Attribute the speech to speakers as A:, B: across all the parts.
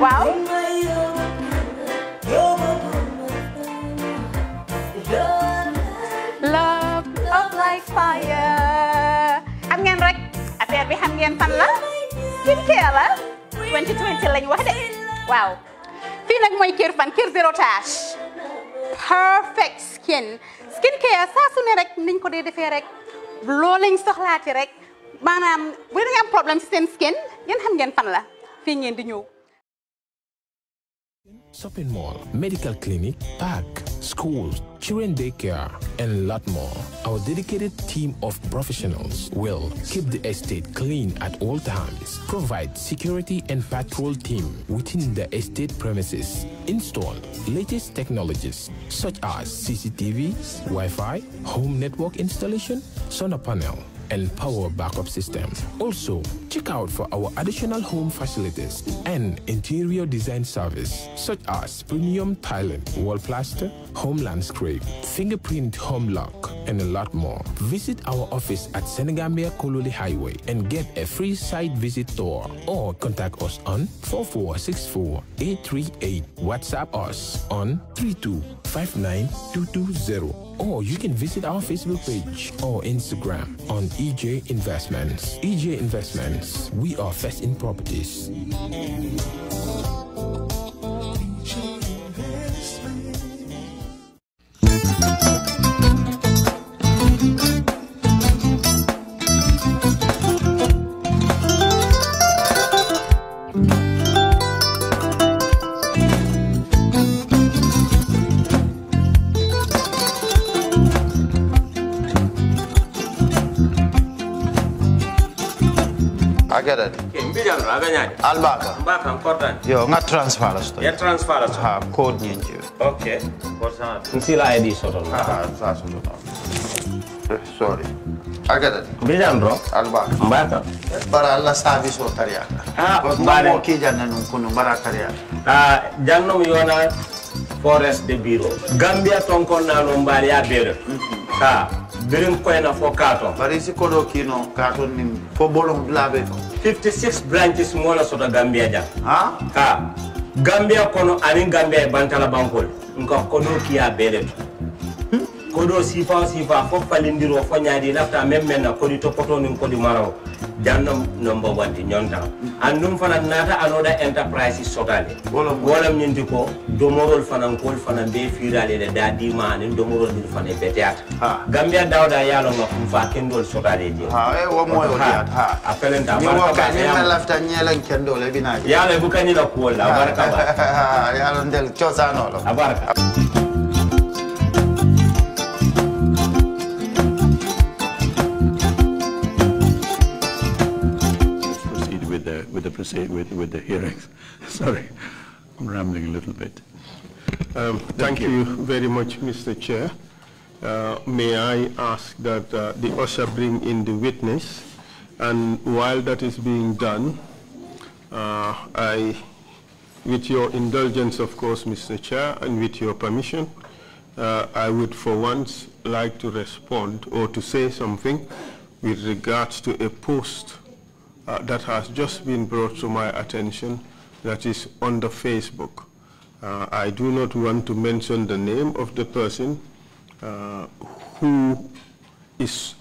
A: Wow. Love like fire. Xam ngeen rek affaire bi xam ngeen fan la skincare la 2020 lañ wax de waaw fii nag mooy kër fan kër zero tache perfect skincare saa su ne rek niñ ko dee defee rek loo lañ soxlaati rek maanaam bu ngeen am problème ci seen skin yéen xam ngeen fan la fii ngeen di ñëw.
B: Shopping mall, medical clinic, park, schools, children daycare, and a lot more. Our dedicated team of professionals will keep the estate clean at all times, provide security and patrol team within the estate premises, install latest technologies such as CCTV, Wi-Fi, home network installation, solar panel, and power backup system. Also, check out for our additional home facilities and interior design service such as premium tiling, wall plaster, home landscape, fingerprint home lock, and a lot more. Visit our office at Senegambia Kololi Highway and get a free site visit tour or contact us on 4464-838. WhatsApp us on 3259220. Or you can visit our Facebook page or Instagram on EJ Investments. EJ Investments, we are first in properties.
C: I get it. Albaka.
D: Mbaka important.
C: Yo, nga transfer la sto.
D: Ya transfer la sto.
C: Ha, code nyinji.
D: Okay. What's Nsila ID soto.
C: Sa soto. Sorry. I get it.
D: Bijan bro.
C: Albaka.
D: Mbaka.
C: Bara alla service o tariaka.
D: Mbare.
C: Mo ki janna nun kunu bara tariaka.
D: Jannom yona forest de bureau. Gambia tonkon na no mbari ya bere. Birim koyna fo kato.
C: Bari si kodo kino kato ni fo bolong blabe to.
D: 56 branches mola sota Gambia jam.
C: Ha?
D: Gambia kono anin Gambia bantala bankol. Nka kodo kiya bere to. Kodo sifa fo falindiro fo nyaadi lafta memmen na kodi to poto nin kodi maraw. Jannam number 1 di nyonta. Andum fana nata anoda enterprise sotale. Wolam nyindi ko domorol fana kol fana be firale de dadi manin domorol dir fana beteat. Gambia dawda yalo ma fa kendol sotale di.
C: Wo mo yo diat ha.
D: Apelenta
C: ni wo ka ni lafta nyelen kendol e bina.
D: Yalo bukani la ko la baraka ba.
C: Yalo ndel chosano lo.
D: Abaraka.
E: With the hearings. Sorry, I'm rambling a little bit.
F: Thank you very much, Mr. Chair. May I ask that the usher bring in the witness, and while that is being done, with your indulgence, of course, Mr. Chair, and with your permission, I would for once like to respond or to say something with regards to a post that has just been brought to my attention that is on the Facebook. I do not want to mention the name of the person who is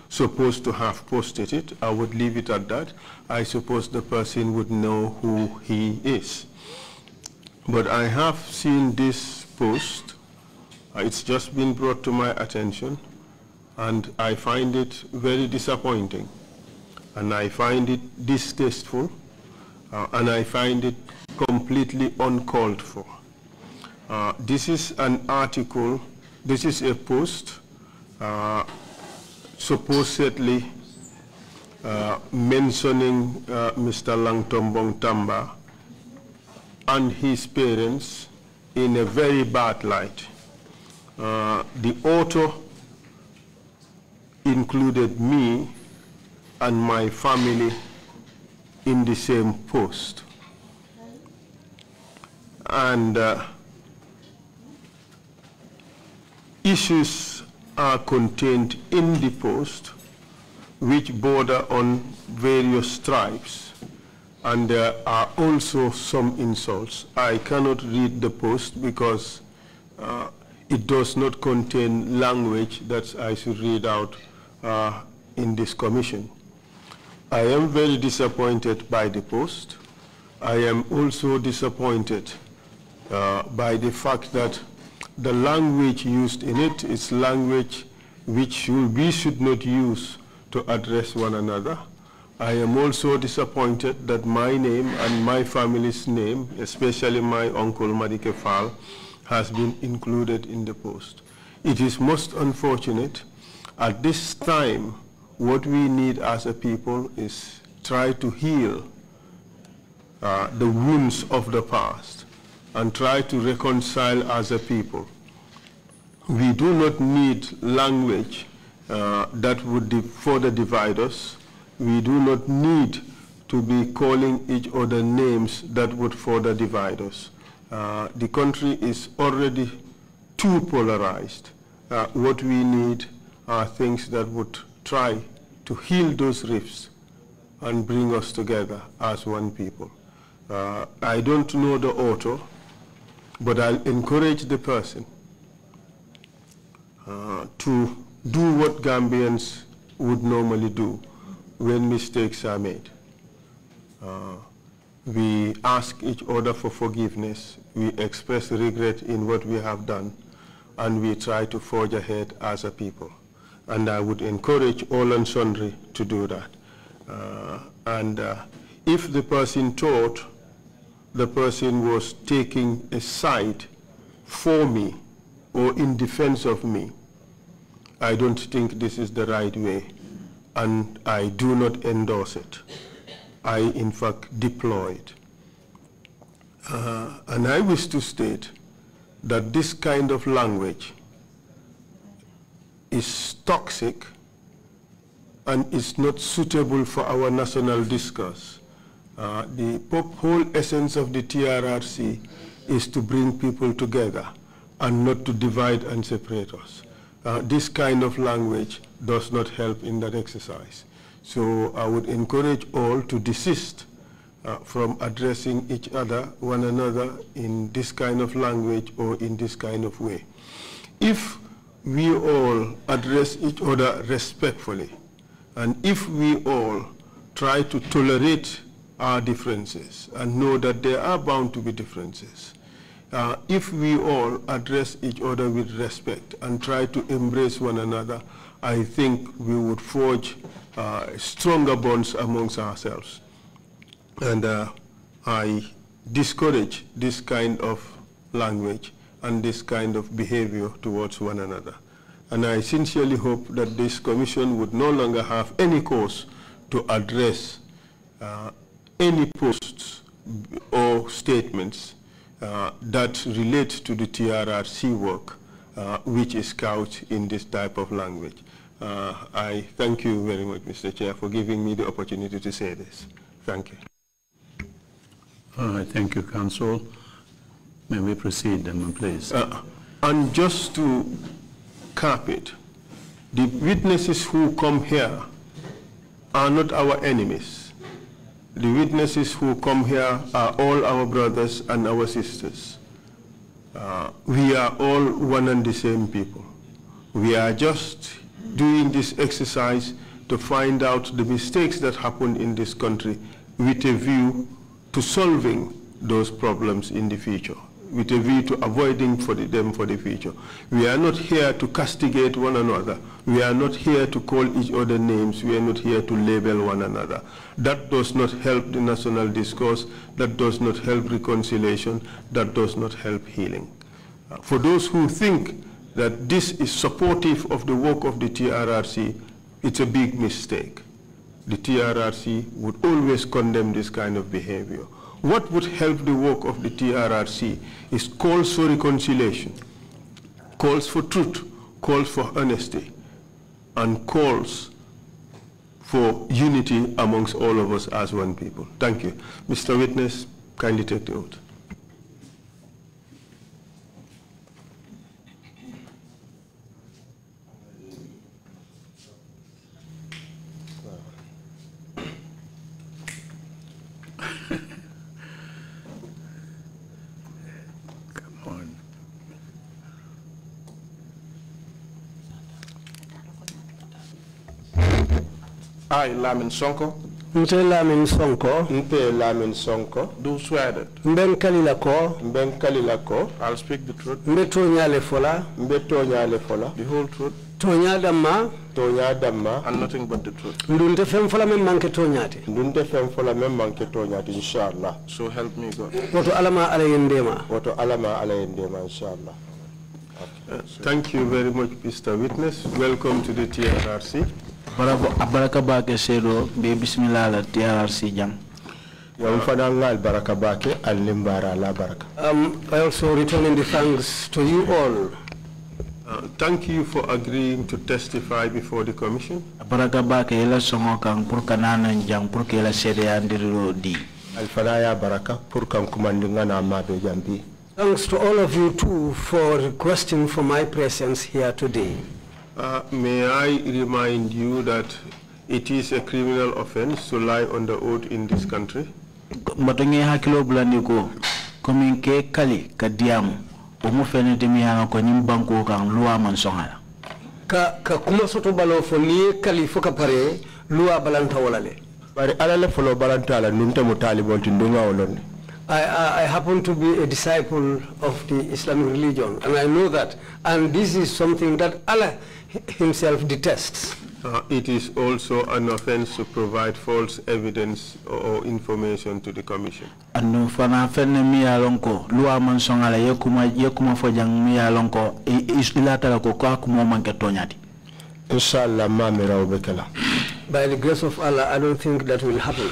F: supposed to have posted it. I would leave it at that. I suppose the person would know who he is. But I have seen this post. It's just been brought to my attention, and I find it very disappointing, and I find it distasteful, and I find it completely uncalled for. This is an article, this is a post supposedly mentioning Mr. Langtombong Tamba and his parents in a very bad light. The author included me and my family in the same post. And issues are contained in the post which border on various stripes and there are also some insults. I cannot read the post because it does not contain language that I should read out in this commission. I am very disappointed by the post. I am also disappointed by the fact that the language used in it is language which we should not use to address one another. I am also disappointed that my name and my family's name, especially my uncle Madike Fall, has been included in the post. It is most unfortunate. At this time, what we need as a people is try to heal the wounds of the past and try to reconcile as a people. We do not need language that would further divide us. We do not need to be calling each other names that would further divide us. The country is already too polarized. What we need are things that would try to heal those rifts and bring us together as one people. I don't know the author, but I'll encourage the person to do what Gambians would normally do when mistakes are made. We ask each other for forgiveness, we express regret in what we have done, and we try to forge ahead as a people. And I would encourage all and sundry to do that. If the person thought the person was taking a side for me or in defense of me, I don't think this is the right way, and I do not endorse it. I, in fact, deplore it. And I wish to state that this kind of language is toxic and is not suitable for our national discourse. The whole essence of the TRRC is to bring people together and not to divide and separate us. This kind of language does not help in that exercise. So I would encourage all to desist from addressing each other, one another, in this kind of language or in this kind of way. If we all address each other respectfully, and if we all try to tolerate our differences and know that there are bound to be differences, if we all address each other with respect and try to embrace one another, I think we would forge stronger bonds amongst ourselves. And I discourage this kind of language and this kind of behavior towards one another. And I sincerely hope that this commission would no longer have any cause to address any posts or statements that relate to the TRRC work, which is couched in this type of language. I thank you very much, Mr. Chair, for giving me the opportunity to say this. Thank you.
E: Thank you, Council. May we proceed, then, please?
F: And just to cap it, the witnesses who come here are not our enemies. The witnesses who come here are all our brothers and our sisters. We are all one and the same people. We are just doing this exercise to find out the mistakes that happen in this country with a view to solving those problems in the future, with a view to avoiding them for the future. We are not here to castigate one another. We are not here to call each other names. We are not here to label one another. That does not help the national discourse. That does not help reconciliation. That does not help healing. For those who think that this is supportive of the work of the TRRC, it's a big mistake. The TRRC would always condemn this kind of behavior. What would help the work of the TRRC is calls for reconciliation, calls for truth, calls for honesty, and calls for unity amongst all of us as one people. Thank you. Mr. Witness, kindly take the oath.
G: I, Lamin Sonko,
H: Mte Lamin Sonko,
F: Mpe Lamin Sonko,
G: do swear that
H: Mben
F: Kalila ko,
G: I'll speak the truth,
H: Mbeto Nyale Fola,
F: the
G: whole truth,
H: Tonya Dama,
G: and nothing but the truth.
H: Ndunte Fem Fola Manke Tonyati.
F: inshallah.
G: So help me God.
H: Woto Alama Alayendema.
F: Inshallah. Thank you very much, Mr. Witness. Welcome to the TRRC.
I: Baraka bake sedo be bismillah la TRRC jam.
H: I also returning the thanks to you all.
F: Thank you for agreeing to testify before the commission.
I: Baraka bake ela songo kang pour kanana jang pour que la sede andiro di.
F: Alfanaya baraka pour kan kumandinga na mabe jambi.
H: Thanks to all of you too for requesting for my presence here today.
F: May I remind you that it is a criminal offense to lie on the oath in this country?
I: Mbatonge hakilo bulandi ko komin ke kali ka diam o mo fene de mi yana ko nyim banko kan loi man sonhala
H: Ka kuma soto balo fo ni kali fo ka pare loi balanta wala le.
F: Bari alale folo balanta la nunta mutalibon tindunga olonne.
H: I happen to be a disciple of the Islamic religion, and I know that, and this is something that Allah himself detests.
F: It is also an offense to provide false evidence or information to the commission.
I: Anu fana fenne mi yalonko loi man sonhala yekuma fo jang mi yalonko isulata ko ko kuma man ke tonyati.
F: Inshallah mamira obekela.
H: By the grace of Allah, I don't think that will happen.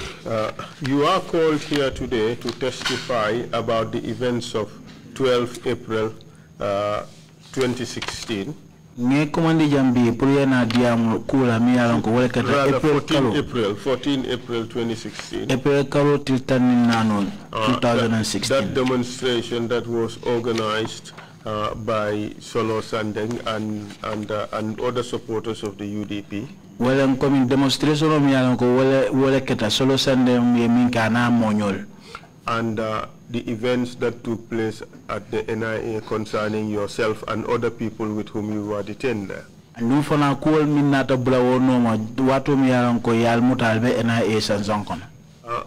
F: You are called here today to testify about the events of 12 April 2016.
I: Nge komandi jambi pour yana diam kula mi yalonko wala kata
F: April 14 April 2016.
I: April kalo til tanin nanon 2016.
F: That demonstration that was organized by Solo Sandeng and other supporters of the UDP.
I: Wala komin demonstration mi yalonko wala kata Solo Sandeng mi minka na monyol.
F: And the events that took place at the NIA concerning yourself and other people with whom you were detained there.
I: And fana kuol minata bula wono ma watu mi yalonko yal mutalbe NIA sanzonkon.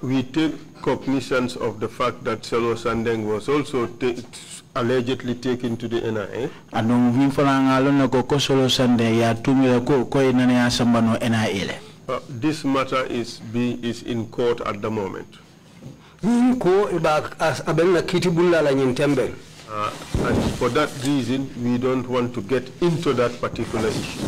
F: We take cognizance of the fact that Solo Sandeng was also allegedly taken to the NIA.
I: And we fana ngalona ko Solo Sandeng ya tumira ko inane ya sambano NIA le.
F: This matter is in court at the moment.
H: And for
F: that reason, we don't want to get into that particular issue.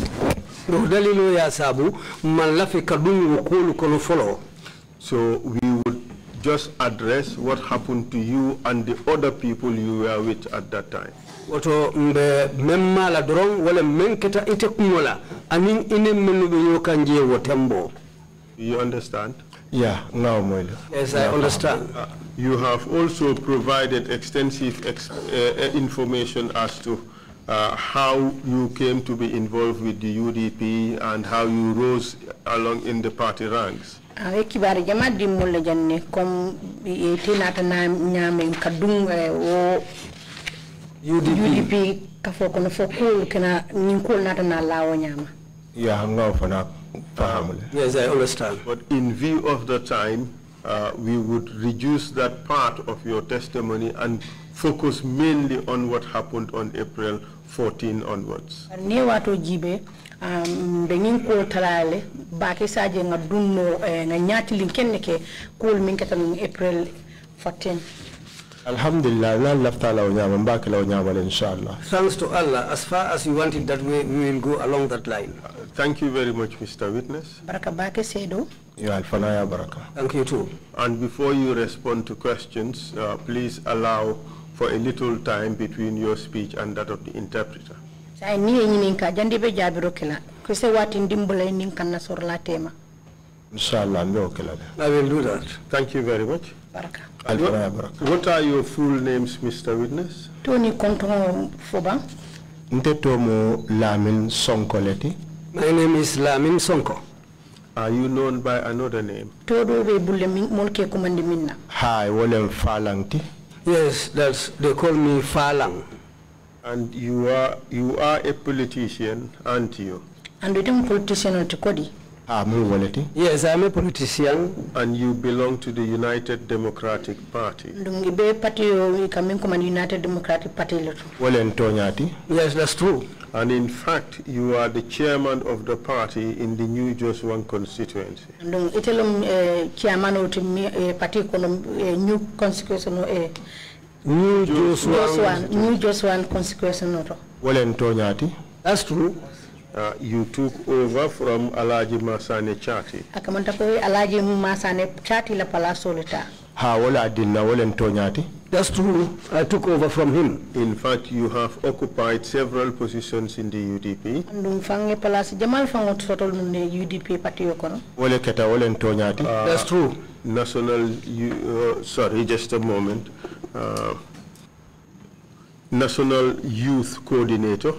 F: So we would just address what happened to you and the other people you were with at that time. You understand?
H: Yeah, no, yes, I understand.
F: You have also provided extensive information as to how you came to be involved with the UDP and how you rose along in the party ranks. UDP yeah, no, for now.
H: Yes, I understand.
F: But in view of the time, we would reduce that part of your testimony and focus mainly on what happened on April 14 onwards.
A: April 14.
F: Alhamdulillah, inshallah.
H: Thanks to Allah, as far as you want it that way, we will go along that line.
F: Thank you very much, Mr. Witness.
H: Thank you too.
F: And before you respond to questions, please allow for a little time between your speech and that of the interpreter.
H: I will do that.
F: Thank you very much. What are your full names, Mr. Witness?
A: Tony Kontomo Foba.
F: Ntetomo Lamin Sonkoleti.
H: My name is Lamin Sonko.
F: Are you known by another name?
A: Todo we bulemi molke kumandi minna.
F: Hi, Wolem Falangti.
H: Yes, they call me Falang.
F: And you are a politician, aren't you?
A: And we don't politician on Tikodi.
H: Yes, I'm a politician.
F: And you belong to the United Democratic Party.
J: United Democratic Party.
H: Yes, that's true.
F: And in fact, you are the chairman of the party in the New Joswan constituency.
J: Chairman of the party new constituency.
H: New
J: Joswan constituency.
H: That's true.
F: You took over from Alaji Masane Chati.
J: Alaji Masane Chati la palasolita.
H: That's true. I took over from him.
F: In fact, you have occupied several positions in the UDP.
H: That's true.
F: Sorry, just a moment. National Youth Coordinator.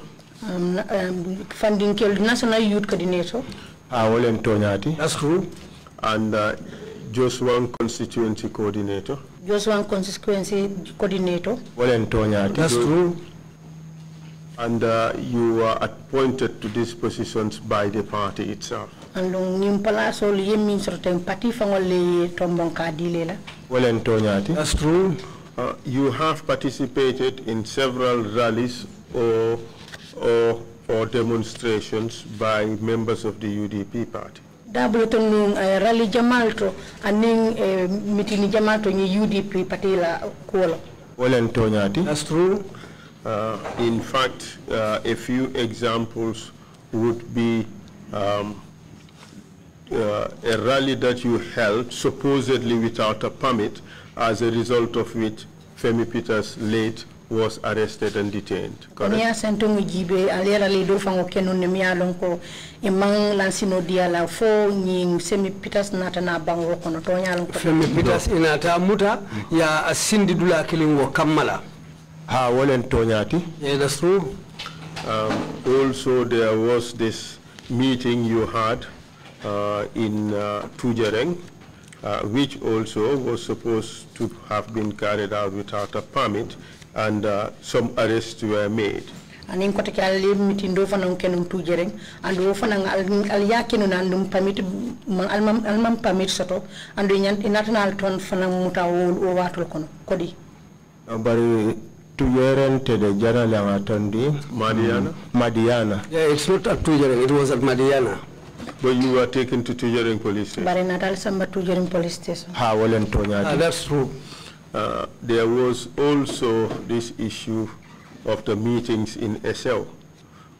J: Funding National Youth Coordinator.
H: That's true.
F: And Joswan Constituency Coordinator.
J: Joswan Constituency Coordinator.
H: That's true.
F: And you were appointed to these positions by the party itself.
J: And
H: that's true.
F: You have participated in several rallies or demonstrations by members of the UDP party.
J: Rally Jamalto and meeting Jamalto ni UDP party la kuolo.
H: That's true.
F: In fact, a few examples would be a rally that you held supposedly without a permit, as a result of which Femi Peters late was arrested and detained. Correct?
J: Femi
H: Peters inata muta ya asindi dula kilingo kamala. Yeah, that's true.
F: Also, there was this meeting you had in Tujereng, which also was supposed to have been carried out without a permit, and some arrests were made.
J: And in particular, meeting do fanang kenum Tujereng, and do fanang al yakinu nandum permit almam permit soto, and in national ton fanang muta o watul kono kodi.
C: Bari Tujereng to the general atondi Madiana.
H: Yeah, it's not at Tujereng, it was at Madiana.
F: But you were taken to Tujereng police station.
J: Bari natal samba Tujereng police station.
H: That's true.
F: There was also this issue of the meetings in SL,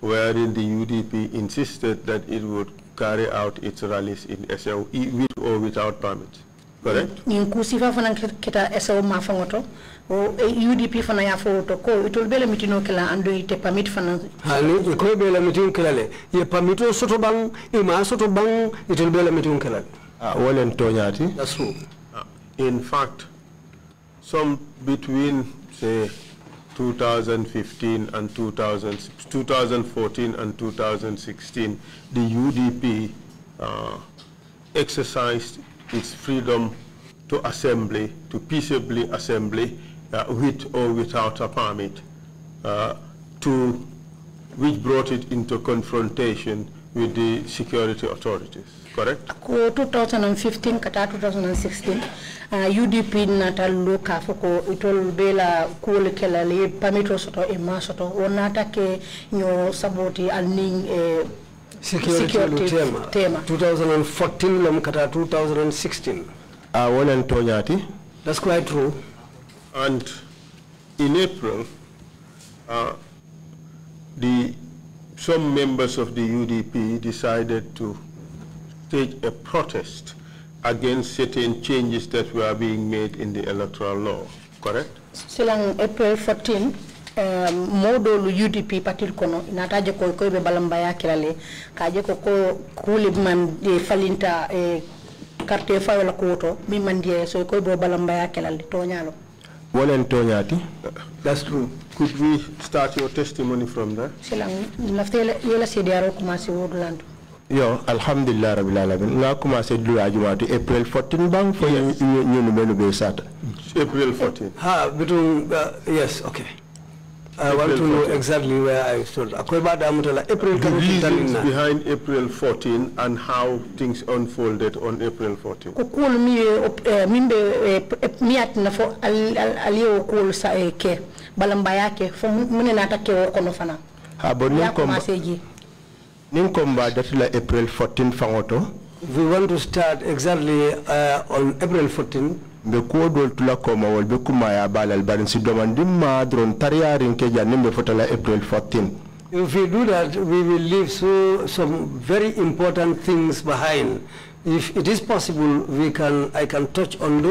F: wherein the UDP insisted that it would carry out its rallies in SL with or without permits. Correct?
J: Ninkusifa fana kita SL mafangoto o UDP fana ya foto ko it will be a meeting okela ando ite permit fana.
H: Hani ko be la meeting kelale ye permito soto bang ima soto bang it will be a meeting kelale. That's true.
F: In fact, some between say 2015 and 2014 and 2016, the UDP exercised its freedom to assembly, to peaceably assembly, with or without a permit, which brought it into confrontation with the security authorities. Correct?
J: 2015 kata 2016 UDP natal loka foko itol bela kule kela le permito soto e masoto onata ke nyo saboti alning security tema
H: 2014 lam kata 2016 that's quite true.
F: And in April some members of the UDP decided to stage a protest against certain changes that were being made in the electoral law, correct?
J: Silang April 14, modo UDP patil kono inataje ko be balambaya kirale kaje ko kuli man de falinta carte fawla koto mi man die so ko be balambaya kirale tonyalo.
H: That's true.
F: Could we start your testimony from there?
J: Silang naftela yela sediaro kumasi wodulando.
C: Yo, alhamdulillah rabbil alamin. Nga commencé dulu ajumatu April 14 bang for you menu be sata.
F: April 14.
H: Between yes, okay. I want to know exactly where I stood.
F: The reasons behind April 14 and how things unfolded on April 14. April 14 fangoto.
H: We want to start exactly on April 14.
F: Be kodol tula koma wol be kumaya balal barin si domandimma dron tariyarin ke janimbe fotala April 14.
H: If we do that, we will leave some very important things behind. If it is possible, I can touch on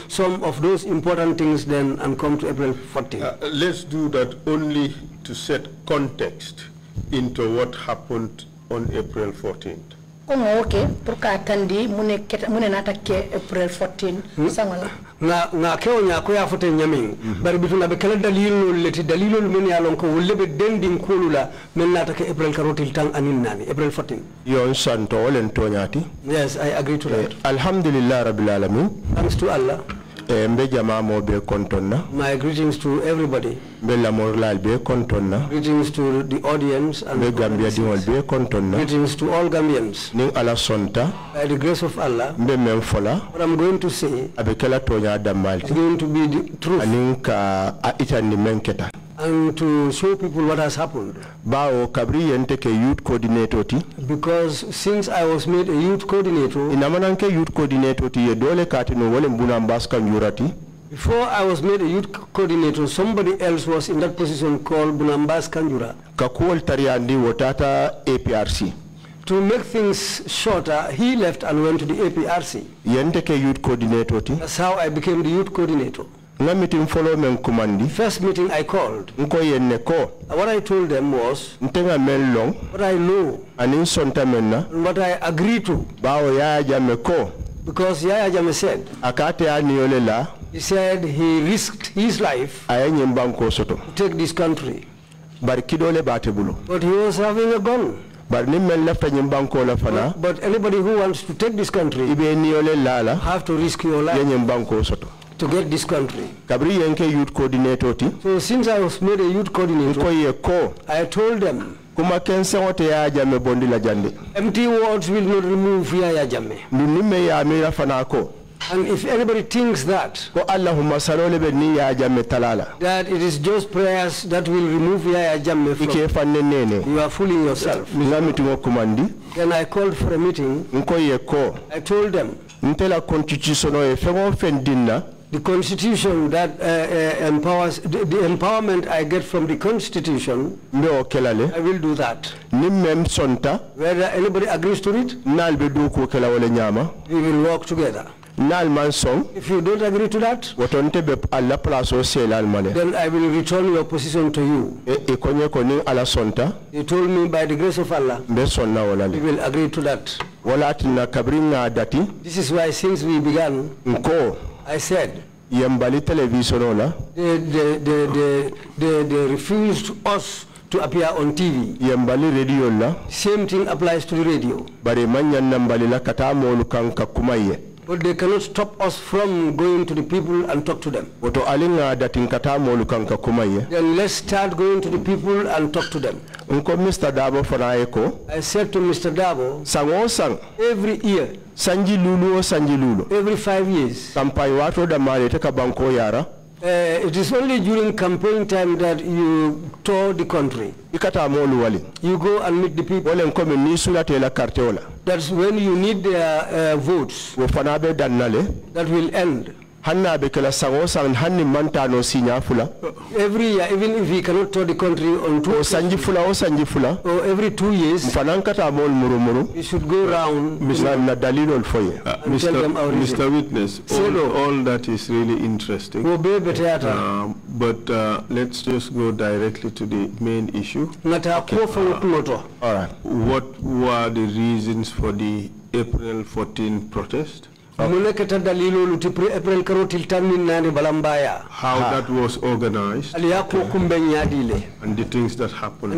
H: some of those important things then and come to April 14.
F: Let's do that only to set context into what happened on April 14th.
J: Okay, pourquoi tandi mune natake April 14 sangala
H: na keo nya ko ya fote nyaming bari bituna be kala dalilo leti dalilo men ya lon ko wollebe dending kulula men natake April karotil tang anin nani April 14
F: yon santo wolen tonyati.
H: Yes, I agree to that.
F: Alhamdulillah rabbil alamin.
H: Thanks to Allah.
F: Mbe jama mo be kontonna.
H: My greetings to everybody.
F: Be lamor lal be kontonna.
H: Greetings to the audience and
F: be Gambia dingol be kontonna.
H: Greetings to all Gambians.
F: Ning ala sonta.
H: By the grace of Allah.
F: Mbe mem fola.
H: What I'm going to say.
F: Abekela tonya damalti.
H: It's going to be the truth.
F: Aninka itani menketa.
H: And to show people what has happened.
F: Bao kabri yenteke youth coordinator ti.
H: Because since I was made a youth coordinator.
F: Inamananke youth coordinator ti yedole katino wole mbuna mbaska njurati.
H: Before I was made a youth coordinator, somebody else was in that position called Bunambas Kanjura.
F: Kakuol tariandi wotata APRC.
H: To make things shorter, he left and went to the APRC.
F: Yenteke youth coordinator ti.
H: That's how I became the youth coordinator.
F: First
H: meeting I called. What I told them was what I know and what I agree to. Because Yaya Jammeh said he said he risked his life to take this country. But he was having a gun. But anybody who wants to take this country have to risk your life to get this country. So since I was made a youth coordinator, I told them empty words will not remove Yaya Jammeh. And if anybody thinks that it is just prayers that will remove Yaya Jammeh from, you are fooling yourself. Then I called for a meeting. I told them the constitution that empowers, the empowerment I get from the constitution, I will do that. Whether anybody agrees to it, we will work together. If you don't agree to that, then I will return your position to you. He told me by the grace of Allah, we will agree to that. This is why since we began, I said, they refused us to appear on TV. Same thing applies to the radio. But they cannot stop us from going to the people and talk to them. Then let's start going to the people and talk to them. I said to Mr. Dabo, every year, every 5 years, it is only during campaign time that you tour the country. You go and meet the people. That's when you need their votes. That will end. Every year, even if we cannot tour the country on 2 or every 2 years, we should go around and tell them our
F: Mr. Witness, all that is really interesting. But let's just go directly to the main issue. All right. What were the reasons for the April 14 protest? How that was organized and the things that happened.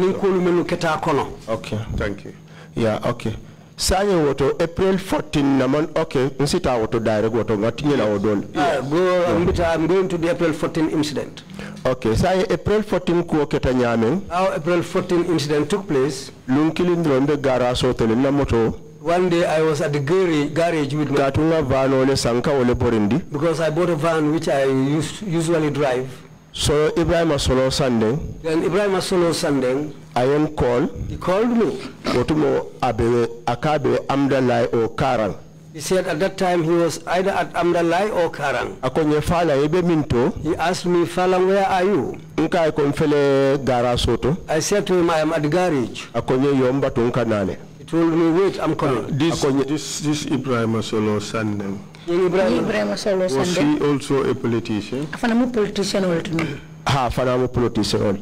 H: Okay,
F: thank you. Yeah, okay.
H: Sanye woto April 14 naman okay nsita woto direct woto ngatinye na odol. I'm going to the April 14 incident. Okay, sanye April 14 kuo keta nyamen. How April 14 incident took place. Lunkilindro mbe garage hotel na moto. One day I was at the garage with my van ole sanka ole borindi. Because I bought a van which I usually drive. So Ibrahim Solo Sunday. Then Ibrahim Solo Sunday. I am called. He called me. Otumo abe akabe Amdalai or Karang. He said at that time he was either at Amdalai or Karang. Akonye fala ebe minto. He asked me, Fala, where are you? Nka konfele garasoto. I said to him, I am at the garage. Akonye yomba tunka nane. He told me, wait, I'm coming.
F: This Ibrahim Solo Sunday. Was he also a politician?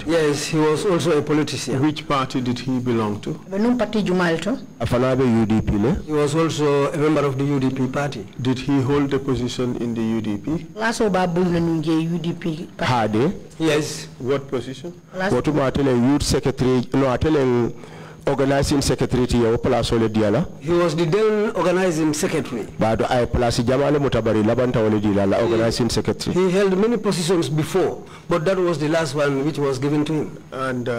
H: Yes, he was also a politician.
F: Which party did he belong to?
H: UDP. He was also a member of the UDP party.
F: Did he hold a position in the UDP?
H: Yes.
F: What position?
H: Youth secretary, no, organizing secretary to your place ole diala. He was the then organizing secretary. But I place Jamale Mutabari Labanta ole diala organizing secretary. He held many positions before, but that was the last one which was given to him.
F: And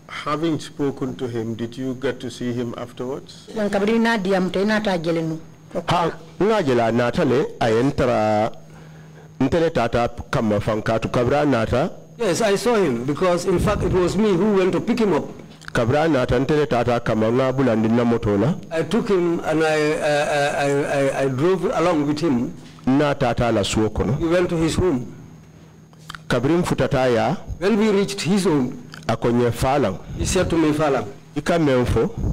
F: having spoken to him, did you get to see him afterwards?
H: Ngajela natale ayentara ntele tata kama fankatu kabra nata. Yes, I saw him because in fact it was me who went to pick him up. I took him and I drove along with him. We went to his home. When we reached his home, he said to me, Falang,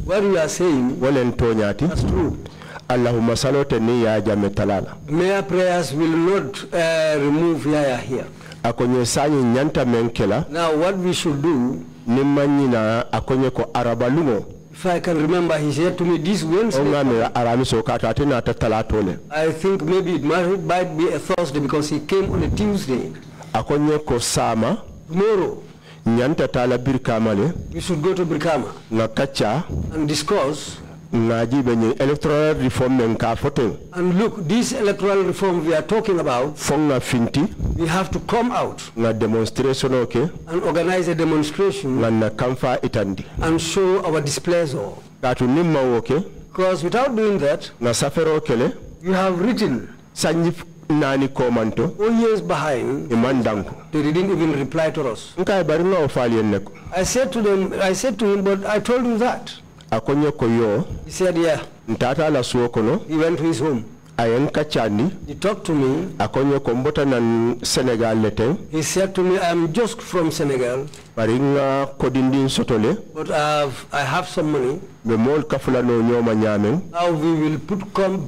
H: what you are saying, that's true. Allahumma salute ni ya jametalala. Mere prayers will not remove Yaya here. Now what we should do, if I can remember, he said to me this Wednesday. I think maybe it might be a Thursday because he came on a Tuesday. Tomorrow, we should go to Brikama and discuss. Electoral reform and look, this electoral reform we are talking about, we have to come out and organize a demonstration and show our displeasure. Because without doing that, you have written 4 years behind, they didn't even reply to us. I said to him, but I told you that. He said, yeah. He went to his home. He talked to me. He said to me, I am just from Senegal, but I have some money. Now we will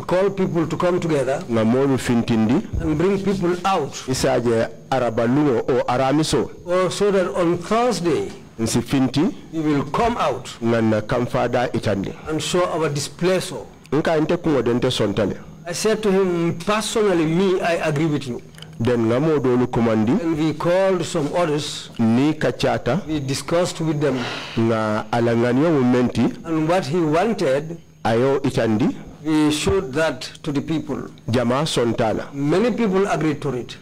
H: call people to come together and bring people out. So that on Thursday, we will come out and show our displeasure. I said to him, personally, I agree with you. And we called some others. We discussed with them. And what he wanted, we showed that to the people. Many people agreed to it.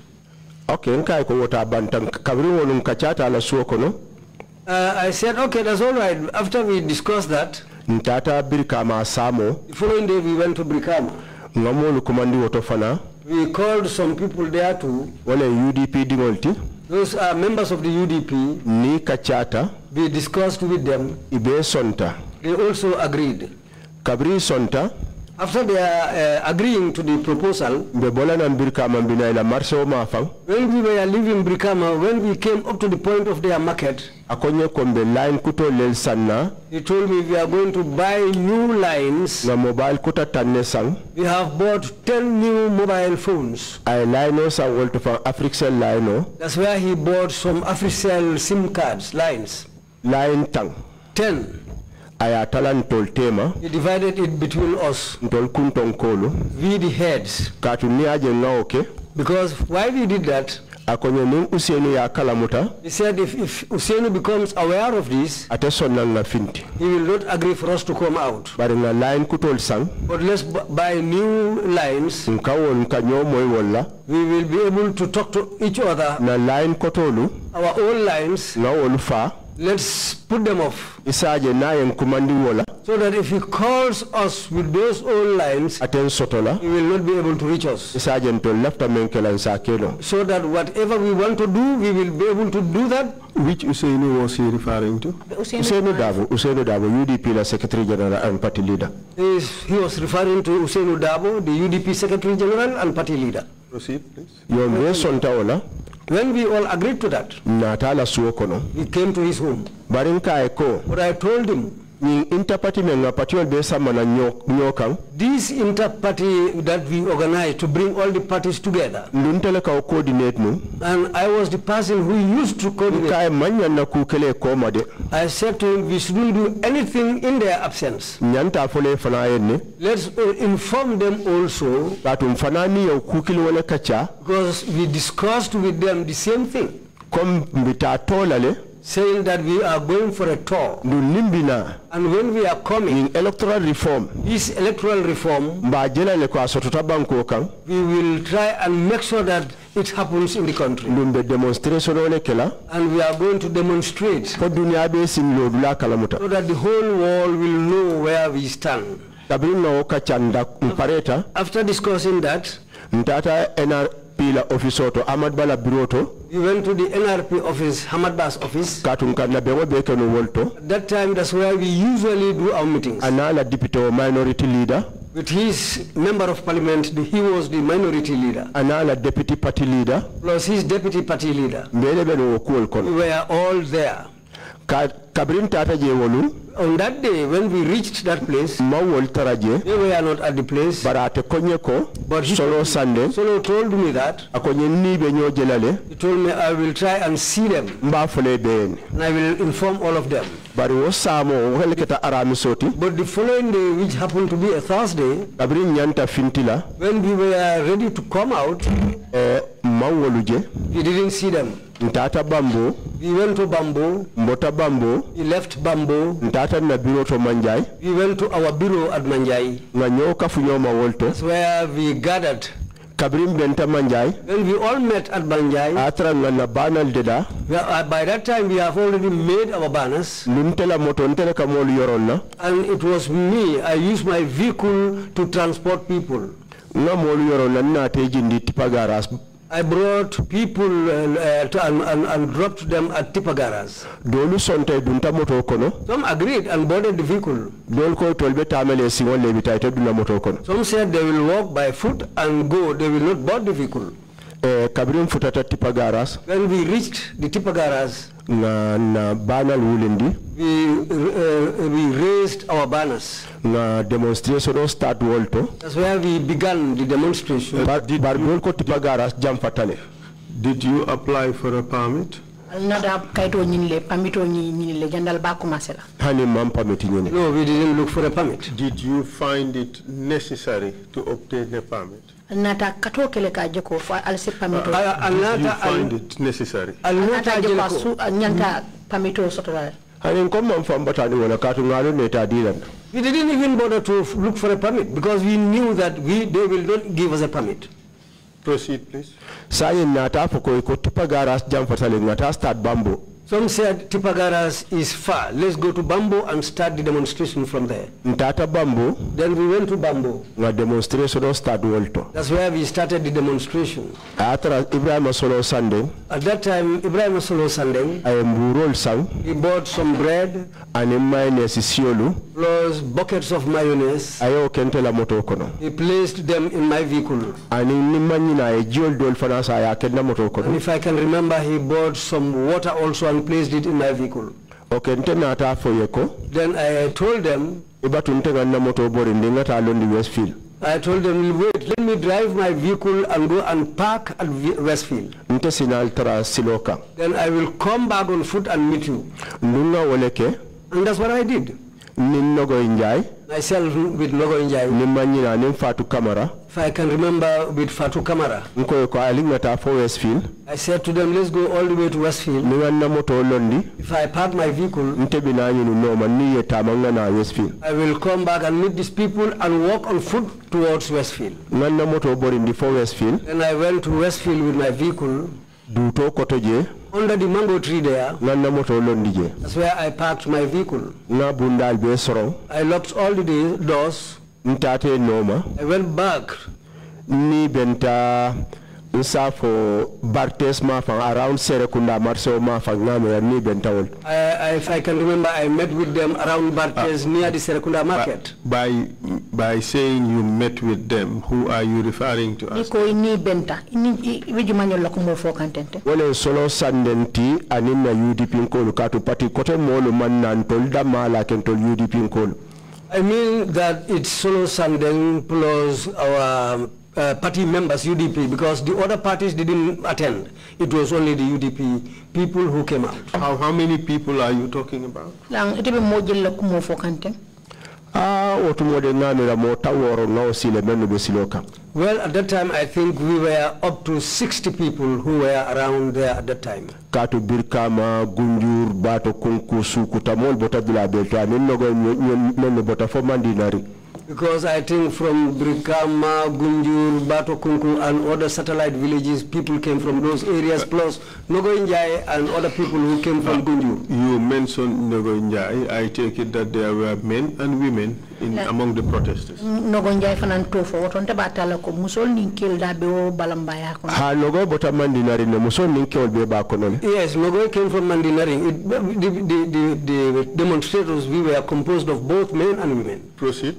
H: I said, okay, that's all right. After we discussed that, the following day we went to Brikama. We called some people there too. Those are members of the UDP. We discussed with them. They also agreed. After they are agreeing to the proposal, when we were leaving Brikama, when we came up to the point of their market, he told me we are going to buy new lines. We have bought 10 new mobile phones. That's where he bought some Africell SIM cards, lines. 10. He divided it between us. We the heads. Because why we did that, Akonye ning Useni ya kalamuta. He said if Useni becomes aware of this, atesonna nga finti. He will not agree for us to come out. Bari nga line kutol sang. But let's buy new lines. Nkawon kanyo moy wala. We will be able to talk to each other. Na line kotolu. Our own lines. Na olufa. Let's put them off. Isaje na yen kumandi wala. So that if he calls us with those old lines, he will not be able to reach us. So that whatever we want to do, we will be able to do that. Which Usaini was he referring to? Usaini Dabo, UDP the Secretary General and Party Leader. He was referring to Usaini Dabo, the UDP Secretary General and Party Leader. Proceed, please. When we all agreed to that, we came to his home. But I told him, this inter-party that we organized to bring all the parties together, and I was the person who used to coordinate. I said to him, we shouldn't do anything in their absence. Let's inform them also, because we discussed with them the same thing, saying that we are going for a tour. And when we are coming, electoral reform, this electoral reform, we will try and make sure that it happens in the country. And we are going to demonstrate so that the whole world will know where we stand. After discussing that, we went to the NRP office, Hamad Ba's office. At that time, that's where we usually do our meetings. Minority leader. With his member of parliament, he was the minority leader. Deputy party leader. Plus his deputy party leader. We were all there. On that day, when we reached that place, they were not at the place. But Solo told me that. He told me I will try and see them. And I will inform all of them. But the following day, which happened to be a Thursday, when we were ready to come out, we didn't see them. We went to Bambo. We left Bambo. We went to our bureau at Manjai. That's where we gathered. When we all met at Manjai, by that time we have already made our banners. And it was me, I used my vehicle to transport people. I brought people and dropped them at Tipagaras. Some agreed and boarded the vehicle. Some said they will walk by foot and go, they will not board the vehicle. When we reached the Tipagaras, we raised our banners. That's where we began the demonstration.
F: Did you apply for a permit?
J: No,
F: we didn't look for a permit. Did you find it necessary to obtain a permit? Did you find it necessary? We didn't even bother to look for a permit because we knew that they will not give us a permit. Proceed, please. Some said Tipagaras is far. Let's go to Bambo and start the demonstration from there. Then we went to Bambo. That's where we started the demonstration. At that time, Ibrahim Solo Sandeng, he bought some bread plus buckets of mayonnaise. He placed them in my vehicle. And if I can remember, he bought some water also and placed it in my vehicle. Then I told them, I told them, wait, let me drive my vehicle and go and park at Westfield. Then I will come back on foot and meet you. And that's what I did. Myself with Nogo Njai,
H: If I can remember with Fatu Kamara.
F: Westfield.
H: I said to them, let's go all the way to Westfield. If I park my vehicle, I will come back and meet these people and walk on foot towards Westfield. And I went to Westfield with my vehicle. Under the mango tree there, that's where I parked my vehicle. I locked all the doors. I went back. Nsafo Bartes around Serekunda Marso ni bentawol. If I can remember, I met with them around Bartes near the Serekunda market.
F: By saying you met with them, who are you referring to as?
J: Ni benta.
F: Wale solo sandenti anina UDP nkolu katu pati kote molu mannan tolda mala kentol UDP nkolu.
H: I mean that it's solo sandeng plus our party members, UDP, because the other parties didn't attend. It was only the UDP people who came out.
F: How many people are you talking about? Well,
H: at that time, I think we were up to 60 people who were around there at that time.
F: Katu Birkama, Gunjur, Bato, Kunku, Sukutamol, Botabila, Belta, Nino, Botafomandinari.
H: Because I think from Brikama, Gunjur, Batokunku and other satellite villages, people came from those areas, plus Nogoinjai and other people who came from Gunjur.
F: You mentioned Nogoinjai. I take it that there were men and women among the protesters.
J: Nogoinjai fanantofo watonte batala ko musol ninkil da be balambaya ko.
F: Ha Nogo bota Mandinari ne musol ninkil be ba ko non.
H: Yes, Nogo came from Mandinari. The demonstrators, we were composed of both men and women.
F: Proceed.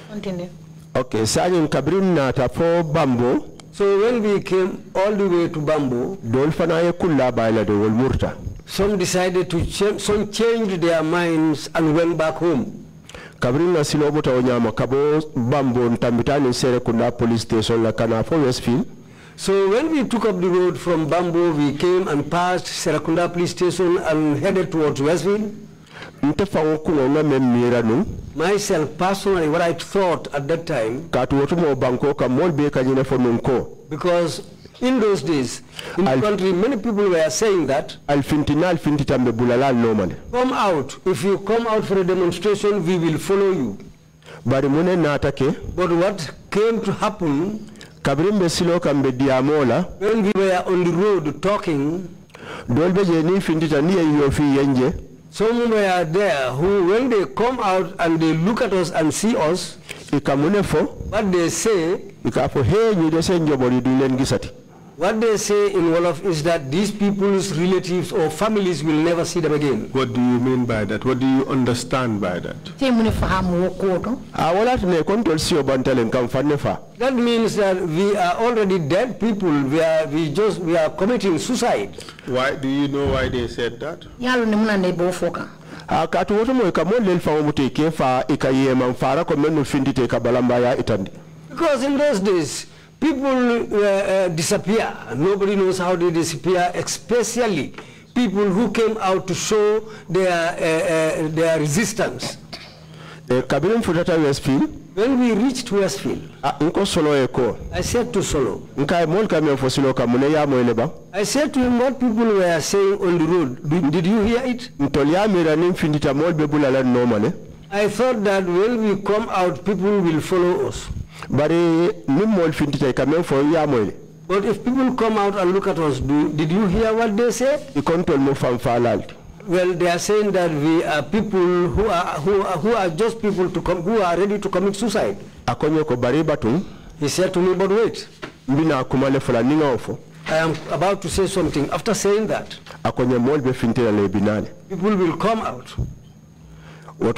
J: Continue.
F: Okay, Sajin Kabrin na tapo Bambo.
H: So when we came all the way to Bambo, some decided to some changed their minds and went back home.
F: Kabrin na silobota onyama kabo Bambo ntamitani Serekunda police station la kana for Westfield.
H: So when we took up the road from Bambo, we came and passed Serekunda police station and headed towards Westfield. Myself personally, what I thought at that time, because in those days, in the country, many people were saying that, come out, if you come out for a demonstration, we will follow you. But what came to happen, when we were on the road talking, some were there who, when they come out and they look at us and see us, what they say, what they say in Wolof is that these people's relatives or families will never see them again.
F: What do you mean by that? What do you understand by that?
H: That means that we are already dead people. We are committing suicide.
F: Why do you know why they said that?
H: Because in those days, people disappear. Nobody knows how they disappear, especially people who came out to show their resistance. When we reached Westfield, I said to Solo, I said to him what people were saying on the road. Did you hear it? I thought that when we come out, people will follow us. But if people come out and look at us, did you hear what they said? Well, they are saying that we are people who are just people who are ready to commit suicide. He said to me, but wait. I am about to say something. After saying that, people will come out. And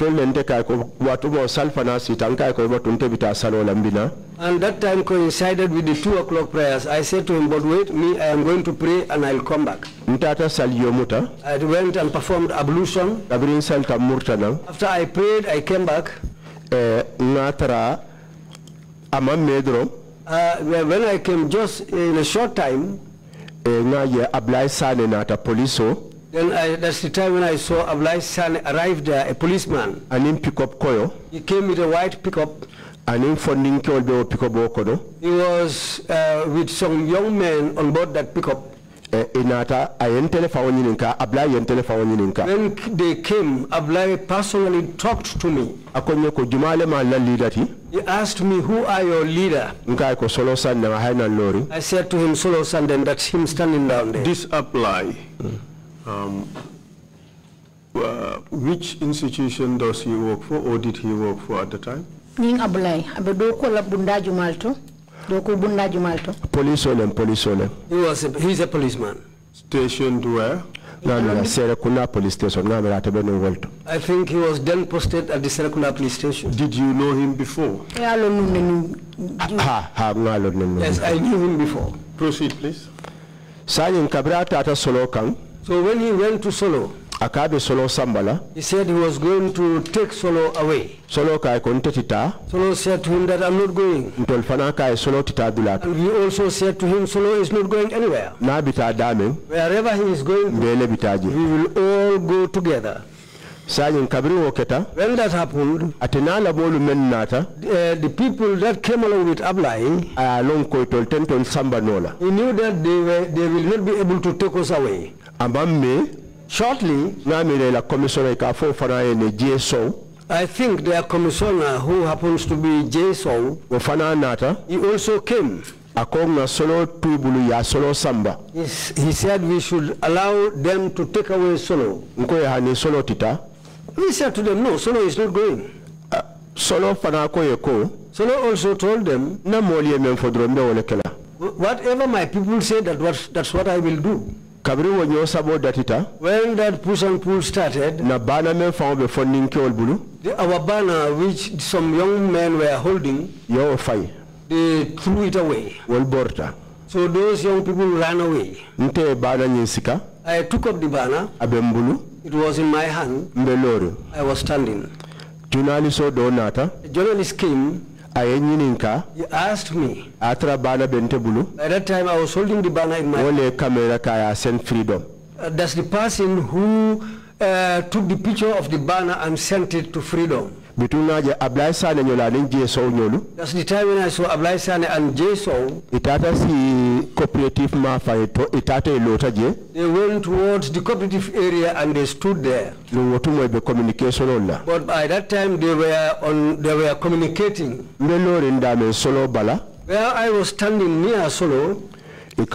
H: that time coincided with the 2 o'clock prayers. I said to him, but wait, I am going to pray and I'll come back. I went and performed ablution. After I prayed, I came back. When I came just in a short time, then that's the time when I saw Ablai San arrive there, a policeman.
F: And in pickup koyo.
H: He came with a white pickup. Anim funding ke olbe pickup kono. He was with some young men on board that pickup. Inata ayen telephone ninka Ablai yen telephone ninka. When they came, Ablai personally talked to me. Akonye ko jumale ma la leader ti. He asked me, who are your leader? Nka ko Solo Sande ma hayna lori. I said to him, Solo Sande, and that's him standing down there.
F: This apply. Which institution does he work for, or did he work for at the time?
J: Ning Ablai, abedoko la bundaju malto.
H: Police olem. He's a policeman.
F: Stationed where?
H: Serekunda police station. I think he was then posted at the Serekunda police station.
F: Did you know him before?
J: Yes, I knew him before.
F: Proceed, please.
H: So when he went to Solo, Solo Sambala, he said he was going to take Solo away. Solo said to him that I'm not going. And we also said to him, Solo is not going anywhere. Wherever he is going, we will all go together. When that happened, the people that came along with Ablai, he knew that they will not be able to take us away. Shortly, I think their commissioner, who happens to be J. Song, he also came. He said we should allow them to take away Solo. We said to them, no, Solo is not going. Solo also told them, whatever my people say, that's what I will do. When that push and pull started, our banner, which some young men were holding, they threw it away. So those young people ran away. I took up the banner. It was in my hand. I was standing. A journalist came. He asked me. At that time, I was holding the banner in my hand. That's the person who took the picture of the banner and sent it to Freedom. That's the time when I saw Ablai Sane and Jason. They went towards the cooperative area and they stood there. But by that time they were communicating. Where I was standing near Solo, a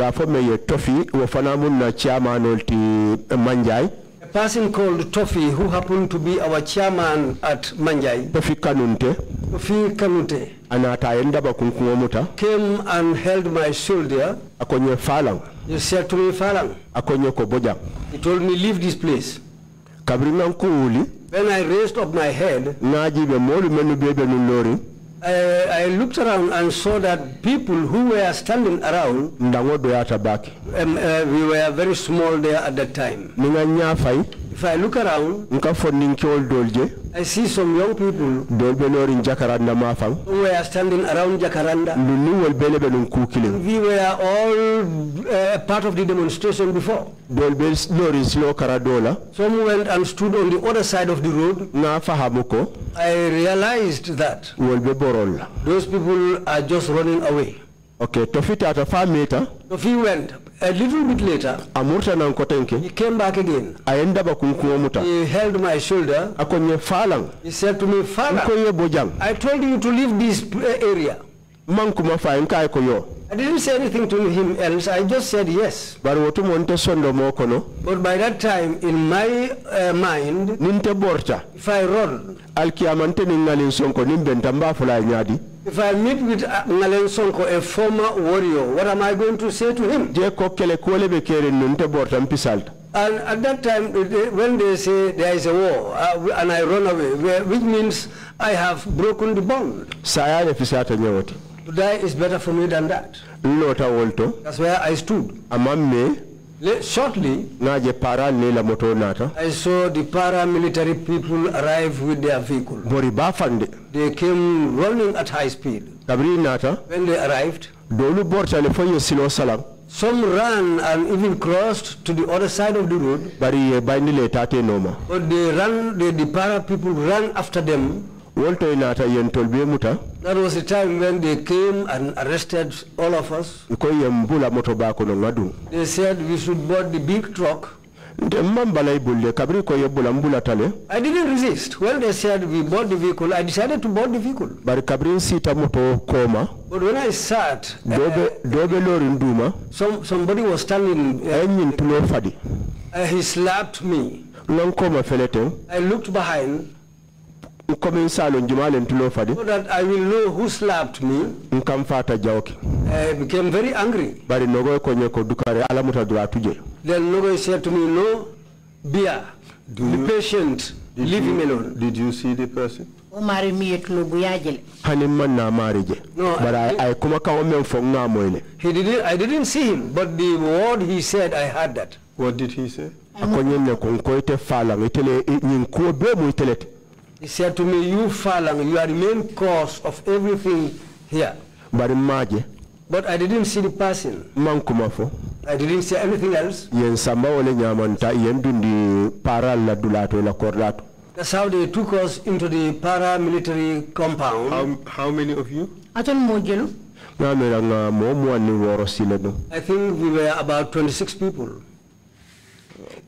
H: person called Tofi, who happened to be our chairman at Manjai, Tofi Kanute, came and held my shoulder. He said to me, Falang. He told me, leave this place. When I raised up my head, I looked around and saw that people who were standing around, we were very small there at that time. If I look around, I see some young people who were standing around Jacaranda. We were all part of the demonstration before. Some went and stood on the other side of the road. I realized that those people are just running away. Okay, Tofi went. A little bit later, he came back again. He held my shoulder. He said to me, Falang, I told you to leave this area. I didn't say anything to him else, I just said yes. But by that time, in my mind, if I run, if I meet with Ngalen Sonko, a former warrior, what am I going to say to him? And at that time, when they say there is a war and I run away, which means I have broken the bond. To die is better for me than that. That's where I stood. Shortly, I saw the paramilitary people arrive with their vehicle. They came running at high speed. When they arrived, some ran and even crossed to the other side of the road. But they ran, the para people ran after them. That was the time when they came and arrested all of us. They said we should board the big truck. I didn't resist. When they said we board the vehicle, I decided to board the vehicle. But when I sat, somebody was standing. He slapped me. I looked behind so that I will know who slapped me. I became very angry. Then Nogoy said to me, no, beer, be patient, leave him alone.
F: Did you see the person?
H: No, I didn't see him, but the word he said, I heard that.
F: What did he say?
H: He said to me, you Falang, you are the main cause of everything here. But I didn't see the person. I didn't say anything else. That's how they took us into the paramilitary compound.
F: How many of you?
H: I think we were about 26 people.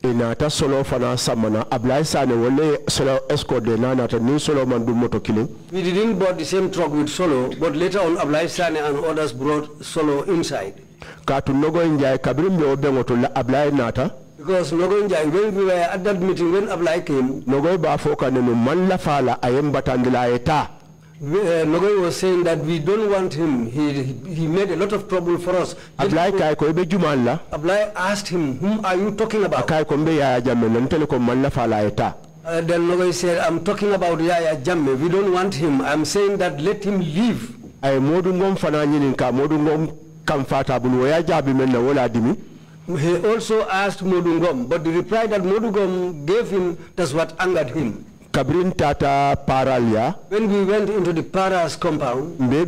F: Inata solo fana samana ablai sane wole solo escort de nanata ni solo man dum moto killing.
H: We didn't board the same truck with Solo, but later on Ablai Sane and others brought Solo inside.
F: Katu nogo injay kabrim be obe moto la ablai nata.
H: Because Nogo Injay, when we were at that meeting, when Ablai came,
F: Nogo ba foka nenu man la fala ayem batandila eta.
H: Nogoy was saying that we don't want him. He made a lot of trouble for us. Ablai asked him, whom are you talking about? Then Nogoy said, I'm talking about Yaya Jamme. We don't want him. I'm saying that let him leave. He also asked Modungom, but the reply that Modungom gave him, that's what angered him.
F: Kabrin tata paralia.
H: When we went into the Paras compound, they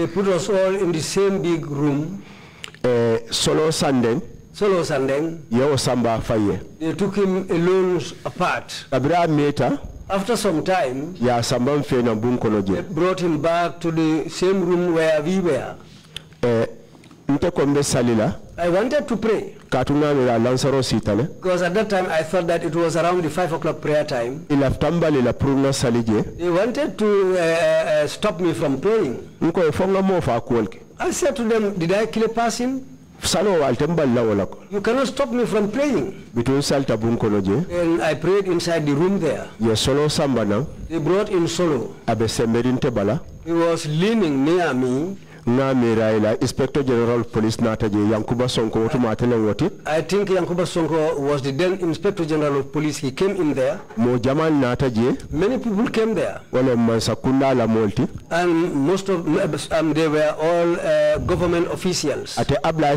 H: put us all in the same big room.
F: Solo Sandeng.
H: Yeo Samba Faye. They took him alone apart. After some time, they brought him back to the same room where we were. I wanted to pray. Because at that time I thought that it was around the 5 o'clock prayer time. They wanted to stop me from praying. I said to them, did I kill a person? You cannot stop me from praying. And I prayed inside the room there. They brought in Solo. He was leaning near me.
F: Inspector General of Police Yankuba Sonko.
H: I think Yankuba Sonko was the then Inspector General of Police. He came in there. Many people came there. And most of them, they were all government officials. Ablai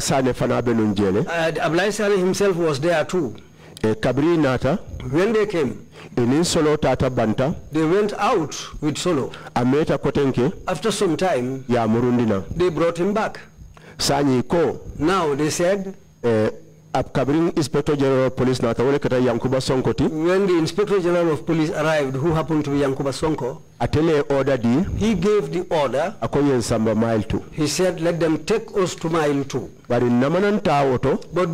H: Sane himself was there too. When they came, they went out with Solo. After some time, they brought him back. Now they said,
F: Inspector General of Police when
H: the Inspector General of Police arrived, who happened to be Yankuba Sonko, he gave the order. He said, let them take us to mile 2. But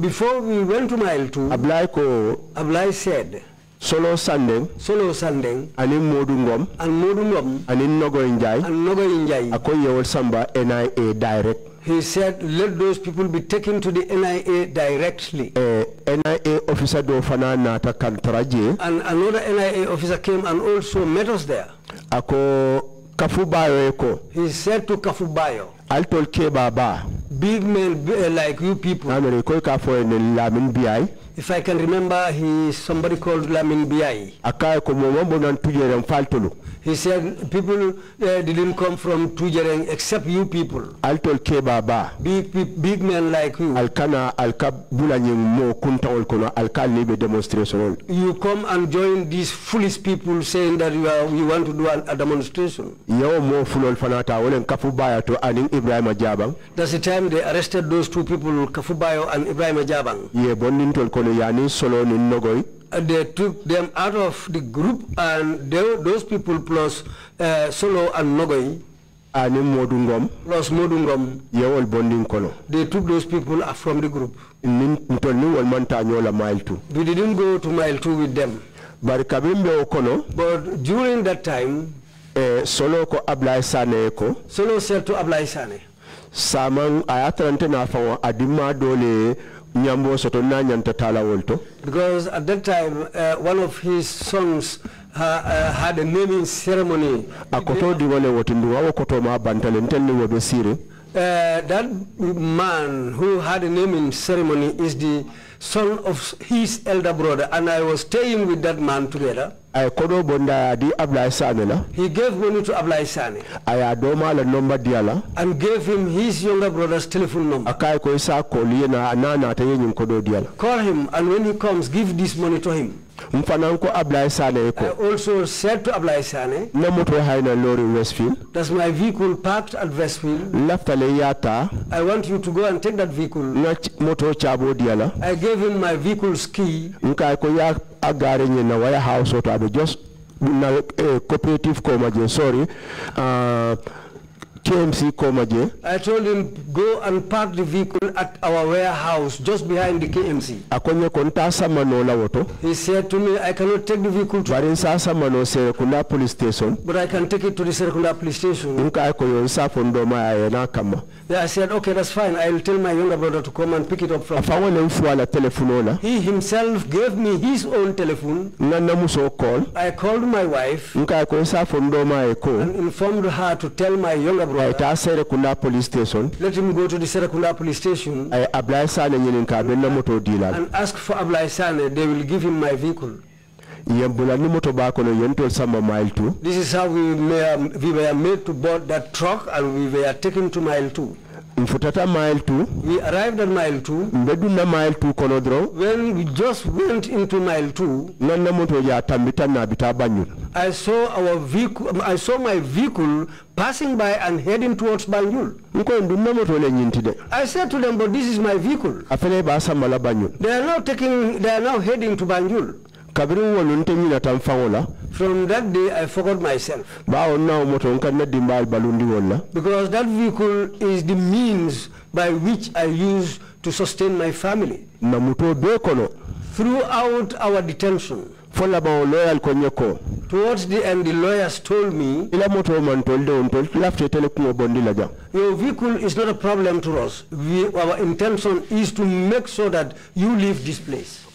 H: before we went to mile 2, Ablai said,
F: Solo Sandeng,
H: and Modungom,
F: and Nogo Injay, Akoye Ol Samba NIA direct.
H: He said, let those people be taken to the NIA directly.
F: NIA officer do fana nata kantaraje.
H: And another NIA officer came and also met us there.
F: Ako Kafubayo eko.
H: He said to Kafubayo,
F: Altol ke baba.
H: Big men like you people. If I can remember, somebody called Lamin Biai. He said people didn't come from Tujereng except you people. Big men like you. You come and join these foolish people saying that you want to do a demonstration. That's the time they arrested those two people, Kafubayo and Ibrahim Ajabang. They took them out of the group, and those people plus Solo and Nogoy,
F: ani Modungom,
H: plus Modungom,
F: yewol bonding kono.
H: They took those people from the group.
F: We
H: didn't go to mile 2 with them. But during that time,
F: Solo ko Ablai Sane ko.
H: Solo said to Ablai Sane,
F: Samang ayatrante na fawa adima dole nyambo soto na nyanta tala wolto. Because
H: at that time, one of his sons had a naming ceremony.
F: Akoto diwole wotindu wawo koto ma bantale ntelni wobe sire.
H: That man who had a naming ceremony is the son of his elder brother, and I was staying with that man together.
F: He gave money
H: to Ablai Sane
F: and
H: gave him his younger brother's telephone number.
F: Call
H: him, and when he comes, give this money to him. I also said to Ablai Sane, that's my vehicle parked at Westfield. I want you to go and take that vehicle. I gave him my vehicle's key.
F: Just cooperative KMC Komaje.
H: I told him, go and park the vehicle at our warehouse just behind the KMC. He said to me, I cannot take the vehicle to
F: Serekunda police station.
H: But I can take it to the Serekunda police station. I said, okay, that's fine. I will tell my younger brother to come and pick it up from him. He himself gave me his own telephone. I called my wife and informed her to tell my younger brother, let him go to the Serekunda police station and ask for Ablai Sane. They will give him my vehicle. This is how we were made to board that truck, and we were taken to mile 2. We arrived at mile 2. When we just went into mile 2, I saw my vehicle passing by and heading towards Banjul. I said to them, but this is my vehicle. They are now heading to Banjul. From that day, I forgot myself. Because that vehicle is the means by which I use to sustain my family. Throughout our detention, towards the end, the lawyers told me, your vehicle is not a problem to us. Our intention is to make sure that you leave this place.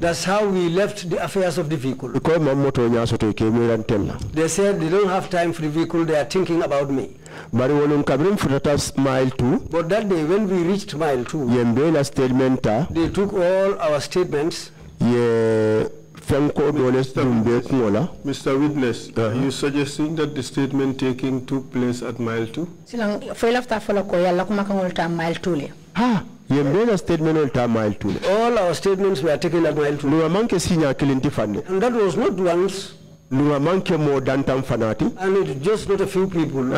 H: That's how we left the affairs of the vehicle. They said they don't have time for the vehicle, they are thinking about me. But that day, when we reached mile 2, they took all our statements.
F: Mr. Witness, you suggesting that the statement taking took place at mile 2?
H: All our statements were taken at mile 2. And that was not once. And it's just not a few people.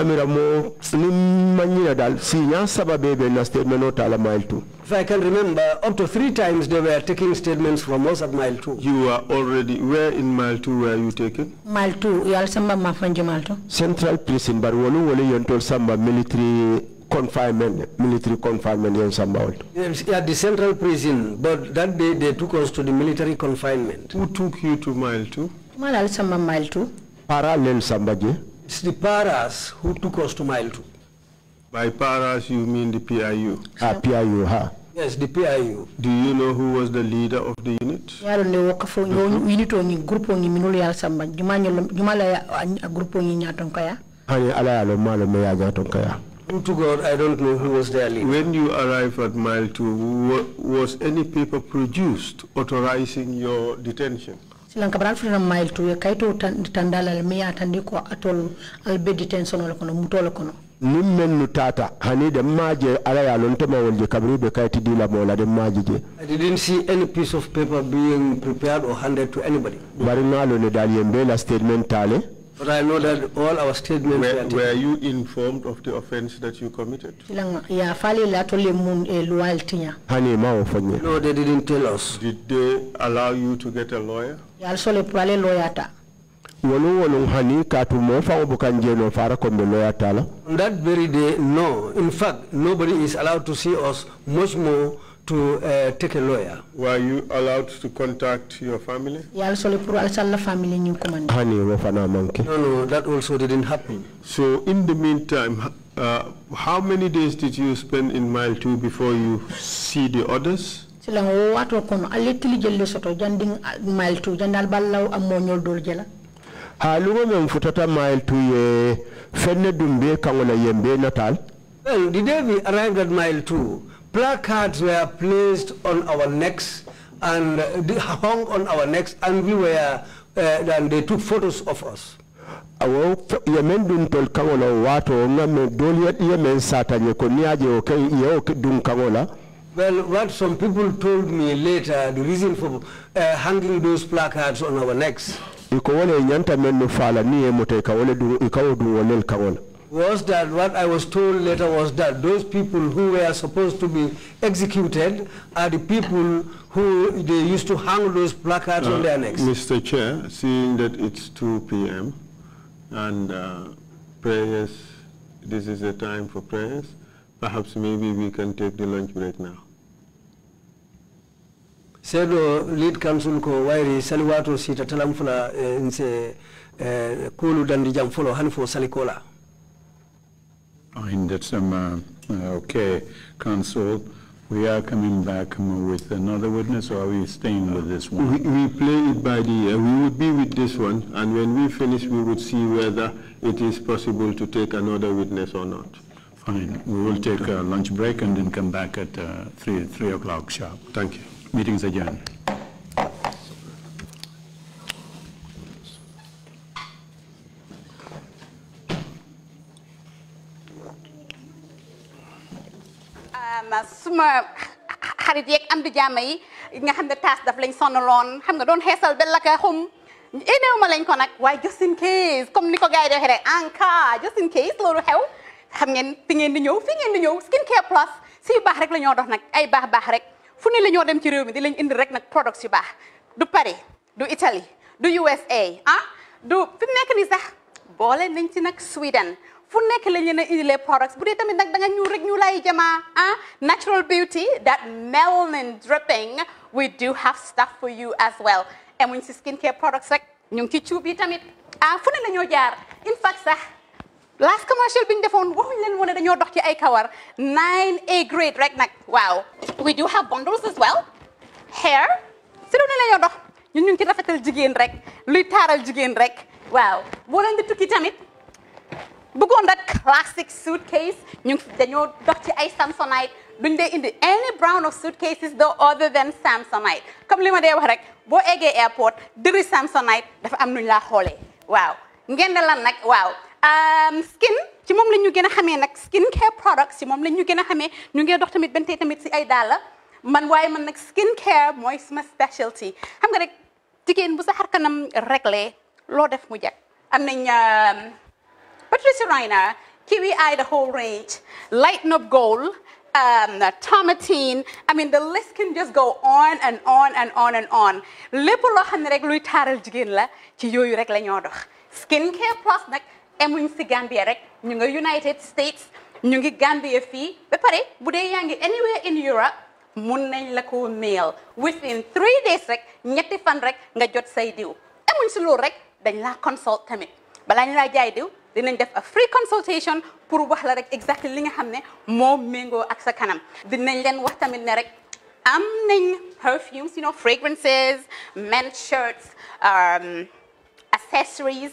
H: If I can remember, up to 3 times they were taking statements from us at mile 2.
F: You were already, where in mile 2 were you taken?
J: Mile 2,
F: Central prison, but military confinement in Sambal.
H: Yes, at the central prison, but that day they took us to the military confinement.
F: Who took you to mile 2?
J: Mile 2.
F: Parallel Sambaje.
H: It's the paras who took us to mile 2.
F: By paras you mean the PIU?
H: PIU, Yes, the PIU.
F: Do you know who was the leader of the unit?
H: To God, I don't know who was their leader.
F: When you arrived at mile 2, was any paper produced authorizing your detention?
J: Silang kabral fina mile 2 kaito tandala miya tandiko atol albe detention lokono mutolo kono.
F: Nimmen nutata hani de maje ala ya lontema wonje kabri be kayti dila mola de maje.
H: I didn't see any piece of paper being prepared or handed to anybody.
F: Bari ngalo ne dal yembe la statement tale.
H: But I know that all our statements
F: were you informed of the offense that you committed?
H: No, they didn't tell us.
F: Did they allow you to get a lawyer?
H: On that very day, no. In fact, nobody is allowed to see us, much more to take a lawyer.
F: Were you allowed to contact your family?
H: No, that also didn't happen.
F: So in the meantime, how many days did you spend in Mile 2 before you see the others?
H: Well, the day we arrived at Mile 2, placards were placed on our necks and hung on our necks, and we were, and they took photos of us. Well, what some people told me later, the reason for hanging those placards on our necks was that what I was told later was that those people who were supposed to be executed are the people who they used to hang those placards on their necks.
F: Mr. Chair, seeing that it's 2 p.m. and prayers, this is the time for prayers, perhaps maybe we can take the lunch break now.
H: Sedo lead council ko wairi saliwato sita talamfula inse kulu dandi jam follow hanfo salikola.
E: Fine, that's okay. Council, we are coming back with another witness, or are we staying with this one?
F: We play it by the ear. We would be with this one, and when we finish, we would see whether it is possible to take another witness or not.
E: Fine. We will take a lunch break and then come back at 3 o'clock sharp.
F: Thank you.
E: Meeting's adjourned.
A: suma xarit yeeg am di jàmm yi nga xam ne taas daf lañ sonaloon xam nga doon xeesal bel la ka xum éneew ma lañ ko nag waaye just in case comme ni ko gars yi di waxee rek en cas just in case loolu xew xam ngeen fi ngeen di ñëw Skin Care Plus si yu baax rek la ñoo dox nag ay baax rek fu ne la ñoo dem ci réew mi di lañ indi rek nag products yu baax du Paris du Italie du USA du fi mu nekk nii sax boole nañ ci nag Sweden fu nekk lañ leen a indi les products bu dee tamit nag da nga ñuul rek ñu lay jamaa natural beauty that melanin dripping we do have stuff for you as well emuñ si Skin Care products rek ñu ngi ci cuub yi tamit fu ne la ñoo jaar in fact sax last commercial bi ñu defoon waxuñ leen woon ne dañoo dox ci ay kawar 9A grade rek nag waaw we do have bundles as well hair si lu ne la ñoo dox ñun ñu ngi ci rafetal jigéen rek luy taaral jigéen rek waaw boo leen di tukki tamit bëggoon that classic suitcase ñu dañoo dox ci ay Samsonite duñ dee indi any brand of suitcases though other than Samsonite comme li ma dee wax rek boo eggee airport dëri Samsonite dafa am nuñ laa xoolee waaw ngeen ne lan nag waaw skin ci moom la ñu gën a xamee nag Skin Care products ci moom la ñu gën a xamee ñu ngi dox tamit bentey tamit si ay dàll man waaye man nag Skin Care mooy suma specialty xam nga rek jigéen bu sa xar kanam réglé loo def mu jag am nañ Patricia Reiner, Kiwi Eye, the whole range, Lighten Up Gold, Tomatine. I mean, the list can just go on and on and on and on. Lépp loo xam ne rek luy taaral jigéen la ci yooyu rek la ñoo dox. Skin Care Plus nag emuñ si Gambia rek ñu ngi United States ñu ngi Gambia fii ba pare bu dee yaa ngi anywhere in Europe mun nañ la ko mail within 3 days rek ñetti fan rek nga jot say diw emuñ si loolu rek dañ laa consult tamit balaa ñu laa jaay diw dinañ def a free consultation pour wax la rek exactly li nga xam ne moo méngoo ak sa kanam dinañ leen wax tamit ne rek am nañ perfumes, you know, fragrances, men's shirts, accessories.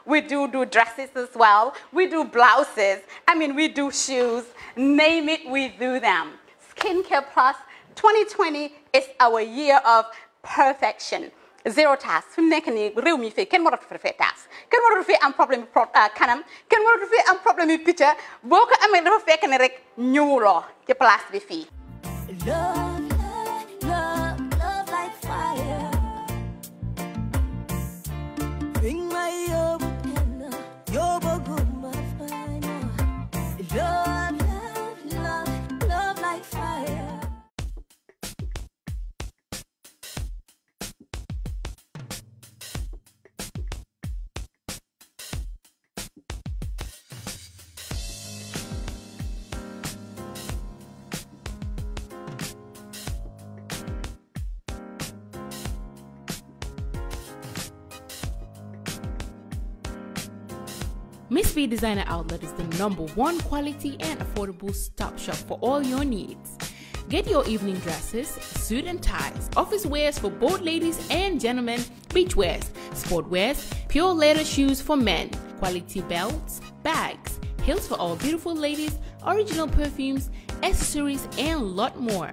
A: We do dresses as well. We do blouses. I mean, we do shoes. Name it, we do them. Skin Care Plus 2020 is our year of perfection. Zero task. Fi mu nekk nii réew mi fii kenn waratu fi task kenn waratu fi am problème kanam kenn waratu fi am problème yu picca boo ko amee dafa fekk ne rek ñëwuloo ci place bi fii. Love like fire. Bring my
K: Miss B Designer Outlet is the #1 quality and affordable stop shop for all your needs. Get your evening dresses, suit and ties, office wears for both ladies and gentlemen, beach wears, sport wears, pure leather shoes for men, quality belts, bags, heels for our beautiful ladies, original perfumes, accessories, and a lot more.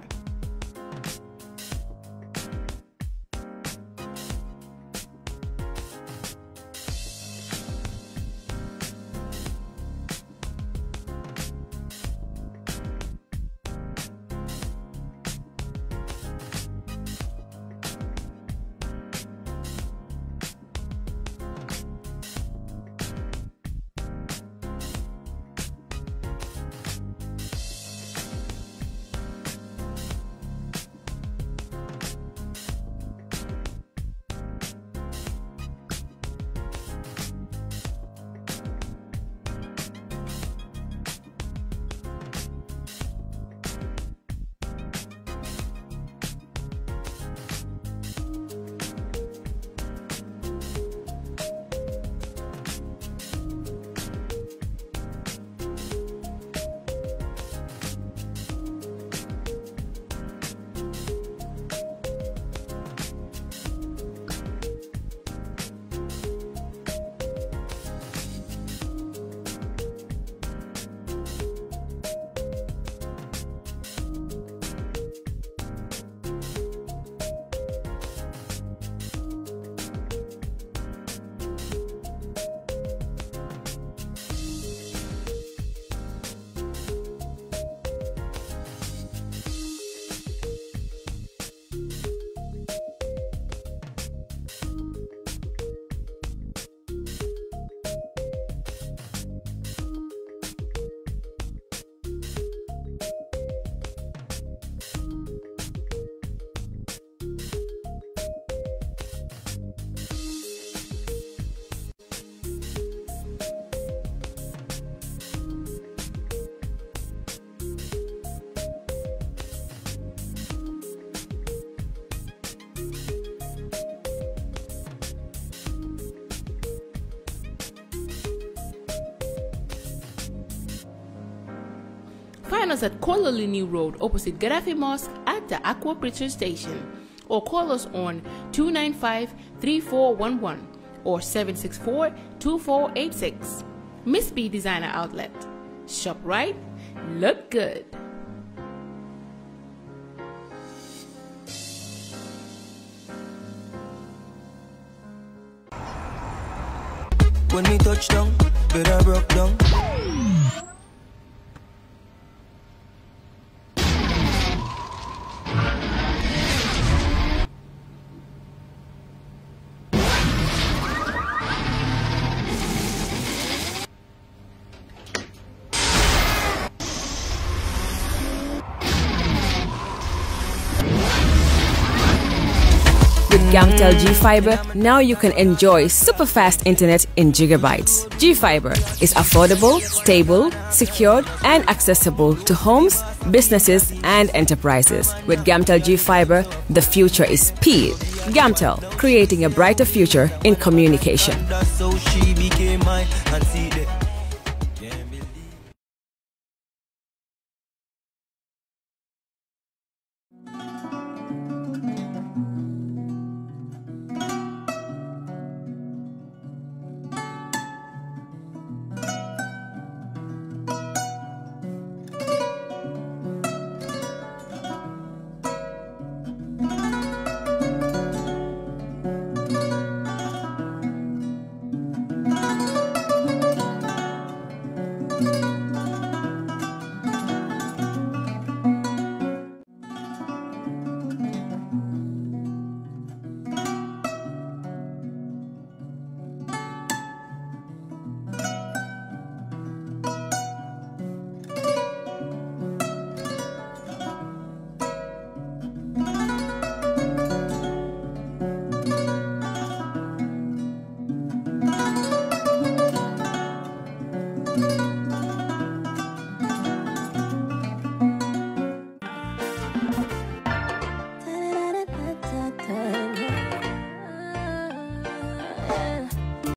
K: Find us at Kololini Road opposite Gaddafi Mosque at the Aqua Bridge Station, or call us on 295-3411 or 764-2486. Miss B Designer Outlet. Shop right, look good.
L: When we touch down, better broke down.
M: Gamtel G-Fiber, now you can enjoy super fast internet in gigabytes. G-Fiber is affordable, stable, secured, and accessible to homes, businesses, and enterprises. With Gamtel G-Fiber, the future is speed. Gamtel, creating a brighter future in communication.
L: That's how she became mine and see